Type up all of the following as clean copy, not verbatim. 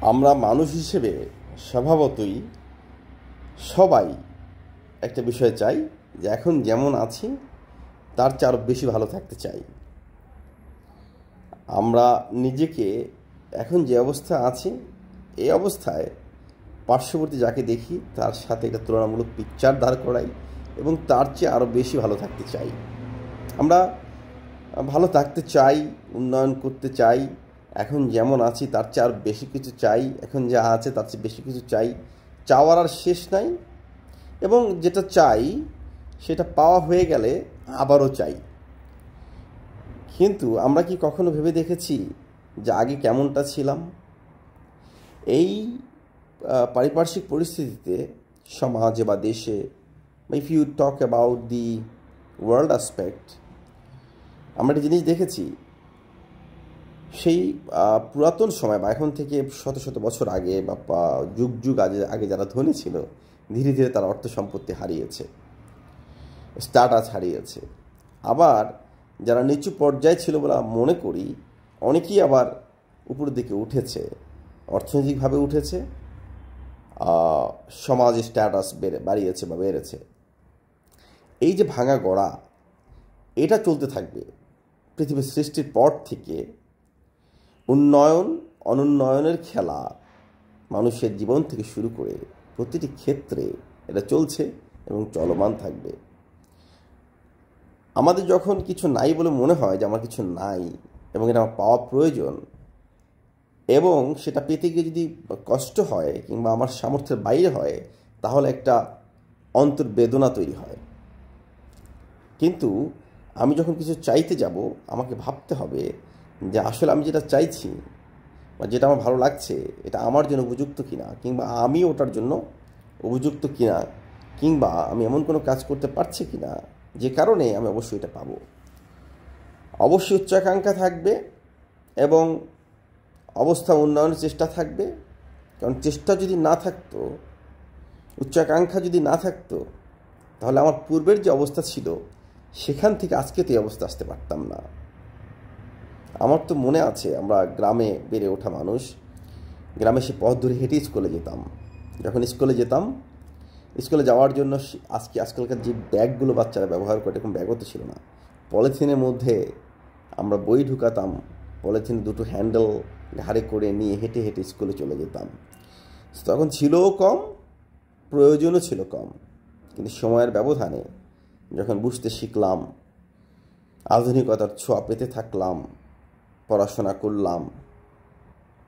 আমরা মানুষ হিসেবে স্বভাবতই সবাই একটা বিষয় চাই যে এখন যেমন আছি তার চেয়ে আরও বেশি ভালো থাকতে চাই। আমরা নিজেকে এখন যে অবস্থা আছি এই অবস্থায় পার্শ্ববর্তী যাকে দেখি তার সাথে একটা তুলনামূলক পিকচার দাঁড় করাই এবং তার চেয়ে আরও বেশি ভালো থাকতে চাই। আমরা ভালো থাকতে চাই, উন্নয়ন করতে চাই, এখন যেমন আছি তার চেয়ে আর বেশি কিছু চাই, এখন যা আছে তার চেয়ে বেশি কিছু চাই। চাওয়ার আর শেষ নাই, এবং যেটা চাই সেটা পাওয়া হয়ে গেলে আবারও চাই। কিন্তু আমরা কি কখনো ভেবে দেখেছি যে আগে কেমনটা ছিলাম? এই পারিপার্শ্বিক পরিস্থিতিতে সমাজে বা দেশে, if you talk about the world aspect, আমরা একটা জিনিস দেখেছি সেই পুরাতন সময় বা এখন থেকে শত শত বছর আগে বা যুগ যুগ আগে যারা ধনী ছিল ধীরে ধীরে তার অর্থ সম্পত্তি হারিয়েছে, স্ট্যাটাস হারিয়েছে। আবার যারা নিচু পর্যায়ে ছিল বলে মনে করি অনেকেই আবার উপরের দিকে উঠেছে, অর্থনৈতিকভাবে উঠেছে, সমাজে স্ট্যাটাস বাড়িয়েছে বা বেড়েছে। এই যে ভাঙা গড়া, এটা চলতে থাকবে পৃথিবীর সৃষ্টির পর থেকে। উন্নয়ন অনুন্নয়নের খেলা মানুষের জীবন থেকে শুরু করে প্রতিটি ক্ষেত্রে এটা চলছে এবং চলমান থাকবে। আমাদের যখন কিছু নাই বলে মনে হয় যে আমার কিছু নাই এবং এটা আমার পাওয়া প্রয়োজন, এবং সেটা পেতে গিয়ে যদি কষ্ট হয় কিংবা আমার সামর্থ্যের বাইরে হয়, তাহলে একটা অন্তর্বেদনা তৈরি হয়। কিন্তু আমি যখন কিছু চাইতে যাব আমাকে ভাবতে হবে যে আসলে আমি যেটা চাইছি বা যেটা আমার ভালো লাগছে এটা আমার জন্য উপযুক্ত কিনা, কিংবা আমি ওটার জন্য উপযুক্ত কিনা, কিংবা আমি এমন কোনো কাজ করতে পারছি কিনা যে কারণে আমি অবশ্যই এটা পাবো। অবশ্যই উচ্চাকাঙ্ক্ষা থাকবে এবং অবস্থা উন্নয়নের চেষ্টা থাকবে। কারণ চেষ্টা যদি না থাকতো, উচ্চাকাঙ্ক্ষা যদি না থাকতো, তাহলে আমার পূর্বের যে অবস্থা ছিল সেখান থেকে আজকে তো এই অবস্থা আসতে পারতাম না। আমার তো মনে আছে, আমরা গ্রামে বেড়ে ওঠা মানুষ, গ্রামে সে পথ ধরে হেঁটে স্কুলে যেতাম। যখন স্কুলে যেতাম, স্কুলে যাওয়ার জন্য আজকালকার যে ব্যাগগুলো বাচ্চারা ব্যবহার করে এরকম ব্যাগও তো ছিল না। পলিথিনের মধ্যে আমরা বই ঢুকাতাম, পলিথিন দুটো হ্যান্ডেল ঘাড়ে করে নিয়ে হেঁটে হেঁটে স্কুলে চলে যেতাম। তখন ছিলও কম, প্রয়োজনও ছিল কম। কিন্তু সময়ের ব্যবধানে যখন বুঝতে শিখলাম, আধুনিকতার ছোঁয়া পেতে থাকলাম, পড়াশোনা করলাম,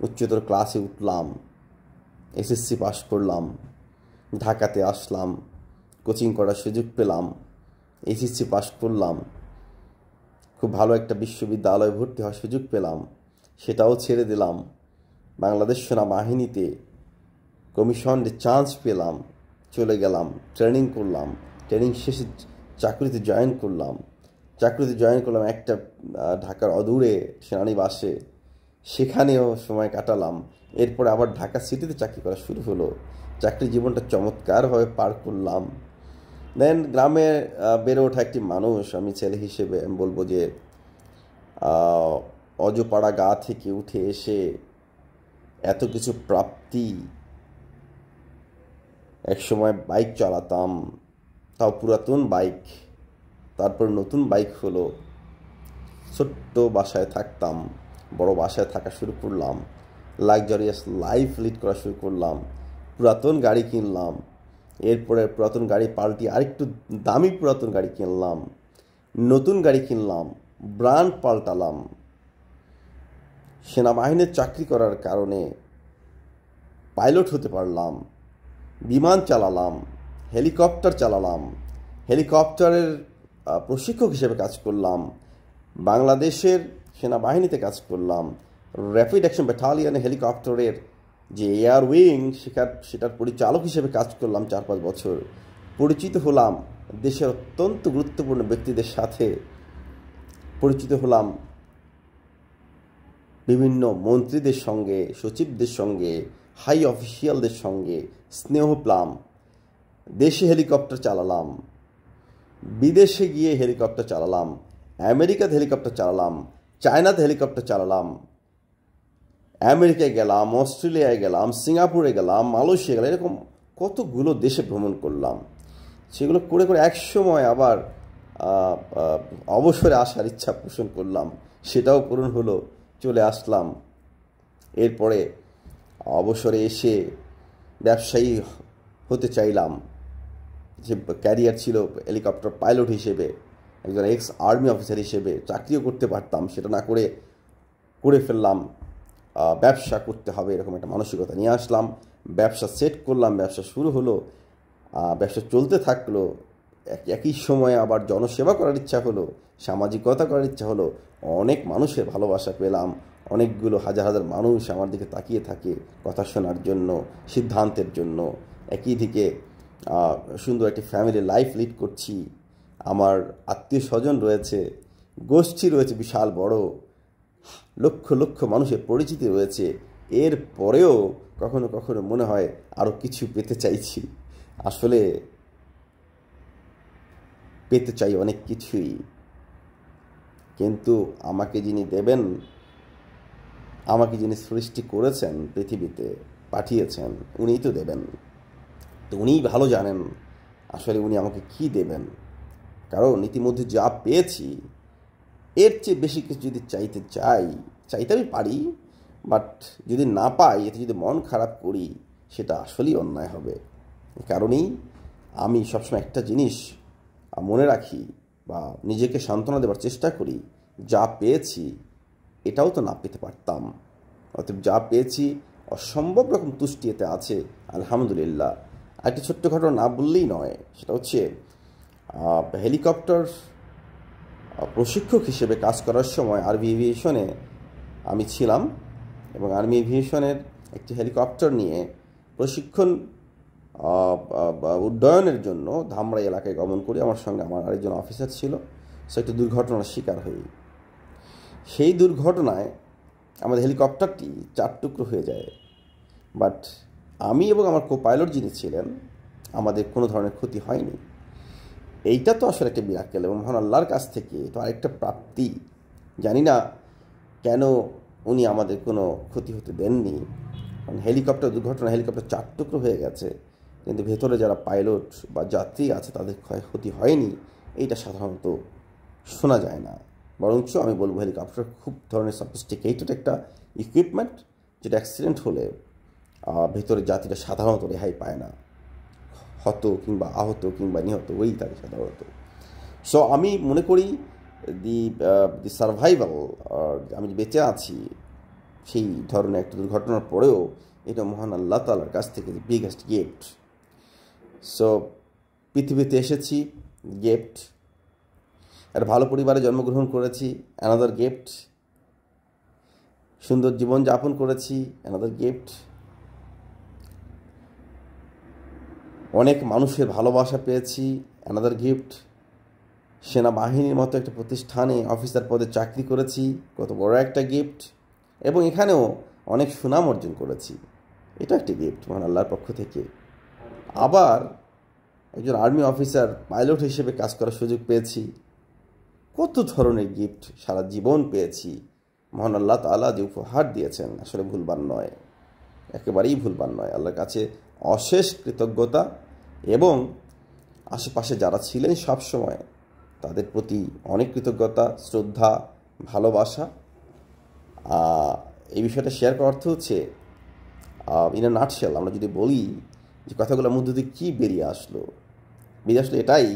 উচ্চতর ক্লাসে উঠলাম, এসএসসি পাস করলাম, ঢাকাতে আসলাম, কোচিং করার সুযোগ পেলাম, এইচএসসি পাস করলাম, খুব ভালো একটা বিশ্ববিদ্যালয়ে ভর্তি হওয়ার সুযোগ পেলাম, সেটাও ছেড়ে দিলাম। বাংলাদেশ সেনাবাহিনীতে কমিশনে চান্স পেলাম, চলে গেলাম, ট্রেনিং করলাম, ট্রেনিং শেষে চাকরিতে জয়েন করলাম একটা ঢাকার অদূরে সেনানিবাসে, সেখানেও সময় কাটালাম। এরপরে আবার ঢাকা সিটিতে চাকরি করা শুরু হলো, চাকরি জীবনটা চমৎকারভাবে পার করলাম। দেন গ্রামে বেড়ে ওঠা একটি মানুষ, আমি ছেলে হিসেবে আমি বলবো যে অজপাড়া গা থেকে উঠে এসে এত কিছু প্রাপ্তি। একসময় বাইক চালাতাম, তাও পুরাতন বাইক, তারপর নতুন বাইক হলো, ছোট্ট বাসায় থাকতাম, বড় বাসায় থাকা শুরু করলাম, লাক্সারিয়াস লাইফ লিড করা শুরু করলাম, পুরাতন গাড়ি কিনলাম, এরপরে পুরাতন গাড়ি পাল্টি আরেকটু দামি পুরাতন গাড়ি কিনলাম, নতুন গাড়ি কিনলাম, ব্র্যান্ড পাল্টালাম। সেনাবাহিনীর চাকরি করার কারণে পাইলট হতে পারলাম, বিমান চালালাম, হেলিকপ্টার চালালাম, হেলিকপ্টারের প্রশিক্ষক হিসেবে কাজ করলাম, বাংলাদেশের সেনাবাহিনীতে কাজ করলাম, র্যাপিড অ্যাকশন ব্যাটালিয়নে হেলিকপ্টারের যে এয়ার উইং সেটার পরিচালক হিসেবে কাজ করলাম 4-5 বছর। পরিচিত হলাম দেশের অত্যন্ত গুরুত্বপূর্ণ ব্যক্তিদের সাথে, পরিচিত হলাম বিভিন্ন মন্ত্রীদের সঙ্গে, সচিবদের সঙ্গে, হাই অফিসিয়ালদের সঙ্গে স্নেহ পেলাম। দেশে হেলিকপ্টার চালালাম, বিদেশে গিয়ে হেলিকপ্টার চালালাম, আমেরিকাতে হেলিকপ্টার চালালাম, চায়নাতে হেলিকপ্টার চালালাম, আমেরিকায় গেলাম, অস্ট্রেলিয়ায় গেলাম, সিঙ্গাপুরে গেলাম, মালয়েশিয়া গেলাম, এরকম কতগুলো দেশে ভ্রমণ করলাম। সেগুলো করে করে একসময় আবার অবসরে আসার ইচ্ছা পোষণ করলাম, সেটাও পূরণ হলো, চলে আসলাম। এরপরে অবসরে এসে ব্যবসায়ী হতে চাইলাম। যে ক্যারিয়ার ছিল হেলিকপ্টার পাইলট হিসেবে, একজন এক্স আর্মি অফিসার হিসেবে চাকরিও করতে পারতাম, সেটা না করে ফেললাম। ব্যবসা করতে হবে এরকম একটা মানসিকতা নিয়ে আসলাম, ব্যবসা সেট করলাম, ব্যবসা শুরু হলো, ব্যবসা চলতে থাকলো। একই সময়ে আবার জনসেবা করার ইচ্ছা হলো, সামাজিকতা করার ইচ্ছা হলো, অনেক মানুষের ভালোবাসা পেলাম, অনেকগুলো হাজার হাজার মানুষ আমার দিকে তাকিয়ে থাকে কথা শোনার জন্য, সিদ্ধান্তের জন্য। একই দিকে সুন্দর একটি ফ্যামিলি লাইফ লিড করছি, আমার আত্মীয় স্বজন রয়েছে, গোষ্ঠী রয়েছে বিশাল বড়, লক্ষ লক্ষ মানুষের পরিচিতি রয়েছে। এর পরেও কখনো কখনো মনে হয় আরও কিছু পেতে চাইছি। আসলে পেতে চাই অনেক কিছুই, কিন্তু আমাকে যিনি দেবেন, আমাকে যিনি সৃষ্টি করেছেন, পৃথিবীতে পাঠিয়েছেন, উনিই তো দেবেন। তো উনিই ভালো জানেন আসলে উনি আমাকে কি দেবেন। কারণ ইতিমধ্যে যা পেয়েছি এর চেয়ে বেশি কিছু যদি চাইতে আমি পারি, বাট যদি না পাই, এতে যদি মন খারাপ করি, সেটা আসলেই অন্যায় হবে। এই কারণেই আমি সবসময় একটা জিনিস মনে রাখি বা নিজেকে সান্ত্বনা দেওয়ার চেষ্টা করি, যা পেয়েছি এটাও তো না পেতে পারতাম। অতএব যা পেয়েছি অসম্ভব রকম তুষ্টি এতে আছে, আলহামদুলিল্লাহ। একটা ছোট্ট ঘটনা না বললেই নয়, সেটা হচ্ছে হেলিকপ্টার প্রশিক্ষক হিসেবে কাজ করার সময় আর্মি এভিয়েশনে আমি ছিলাম, এবং আর্মি এভিয়েশনের একটি হেলিকপ্টার নিয়ে প্রশিক্ষণ উড্ডয়নের জন্য ধামরাই এলাকায় গমন করি। আমার সঙ্গে আমার আরেকজন অফিসার ছিল। সে একটি দুর্ঘটনার শিকার হই। সেই দুর্ঘটনায় আমাদের হেলিকপ্টারটি 4 টুকরো হয়ে যায়, বাট আমি এবং আমার পাইলট যিনি ছিলেন, আমাদের কোনো ধরনের ক্ষতি হয়নি। এইটা তো আসলে একটা মিরাকেল, এবং মহান আল্লাহর কাছ থেকে তো আরেকটা প্রাপ্তি। জানি না কেন উনি আমাদের কোনো ক্ষতি হতে দেননি, কারণ হেলিকপ্টার দুর্ঘটনা, হেলিকপ্টার 4 টুকরো হয়ে গেছে, কিন্তু ভেতরে যারা পাইলট বা যাত্রী আছে তাদের ক্ষয়ক্ষতি হয়নি। এইটা সাধারণত শোনা যায় না। বরঞ্চ আমি বলবো হেলিকপ্টার খুব ধরনের সফিস্টিকেটেড একটা ইকুইপমেন্ট, যেটা অ্যাক্সিডেন্ট হলে ভেতরে যাত্রীরা সাধারণত রেহাই পায় না, কিংবা আহত কিংবা নিহত হয়েই থাকে সাধারণত। সো আমি মনে করি দি সার্ভাইভাল, আমি বেঁচে আছি সেই ধরনের একটা দুর্ঘটনার পরেও, এটা মহান আল্লাহ তাআলার কাছ থেকে দি বিগেস্ট গিফট। সো পৃথিবীতে এসেছি, গিফট। একটা ভালো পরিবারে জন্মগ্রহণ করেছি, অ্যানাদার গিফট। সুন্দর জীবন যাপন করেছি, অ্যানাদার গিফট। অনেক মানুষের ভালোবাসা পেয়েছি, অ্যানাদার গিফট। সেনাবাহিনীর মতো একটা প্রতিষ্ঠানে অফিসার পদে চাকরি করেছি, কত বড় একটা গিফট। এবং এখানেও অনেক সুনাম অর্জন করেছি, এটা একটি গিফট মহান আল্লাহর পক্ষ থেকে। আবার একজন আর্মি অফিসার পাইলট হিসেবে কাজ করার সুযোগ পেয়েছি। কত ধরনের গিফট সারা জীবন পেয়েছি। মহান আল্লাহ তাআলা যে উপহার দিয়েছেন আসলে ভুলবার নয়, একেবারেই ভুলবার নয়। আল্লাহর কাছে অশেষ কৃতজ্ঞতা, এবং আশেপাশে যারা ছিলেন সব সময় তাদের প্রতি অনেক কৃতজ্ঞতা, শ্রদ্ধা, ভালোবাসা। এই বিষয়টা শেয়ার করার অর্থ হচ্ছে, ইন আ নাটশেল আমরা যদি বলি যে কথাগুলোর মধ্যে দিয়ে কী বেরিয়ে আসলো এটাই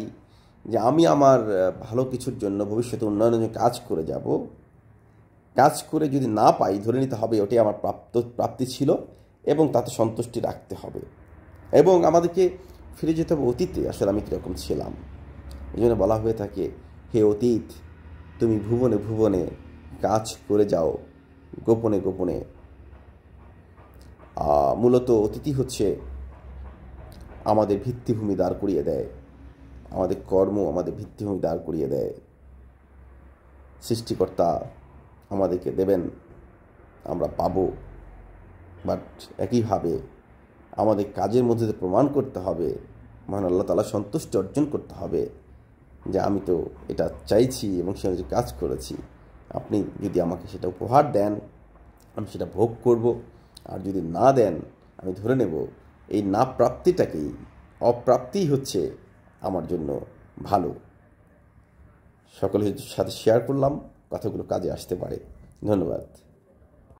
যে আমি আমার ভালো কিছুর জন্য, ভবিষ্যতে উন্নয়নের জন্য কাজ করে যাব। কাজ করে যদি না পাই, ধরে নিতে হবে ওটাই আমার প্রাপ্তি ছিল, এবং তাতে সন্তুষ্টি রাখতে হবে। এবং আমাদেরকে ফিরে যেতে হবে অতীতে, আসলে আমি কীরকম ছিলাম। এই জন্য বলা হয়ে থাকে, হে অতীত, তুমি ভুবনে ভুবনে কাজ করে যাও গোপনে গোপনে। মূলত অতীতই হচ্ছে আমাদের ভিত্তিভূমি দাঁড় করিয়ে দেয়, আমাদের কর্ম আমাদের ভিত্তিভূমি দাঁড় করিয়ে দেয়। সৃষ্টিকর্তা আমাদেরকে দেবেন, আমরা পাবো, বাট একইভাবে আমাদের কাজের মধ্যে প্রমাণ করতে হবে, মহান আল্লাহ তাআলা সন্তুষ্টি অর্জন করতে হবে যে আমি তো এটা চাইছি এবং সে অনুযায়ী কাজ করেছি। আপনি যদি আমাকে সেটা উপহার দেন, আমি সেটা ভোগ করব। আর যদি না দেন, আমি ধরে নেব এই না প্রাপ্তিটাকেই, অপ্রাপ্তিই হচ্ছে আমার জন্য ভালো। সকলের সাথে শেয়ার করলাম, কথাগুলো কাজে আসতে পারে। ধন্যবাদ।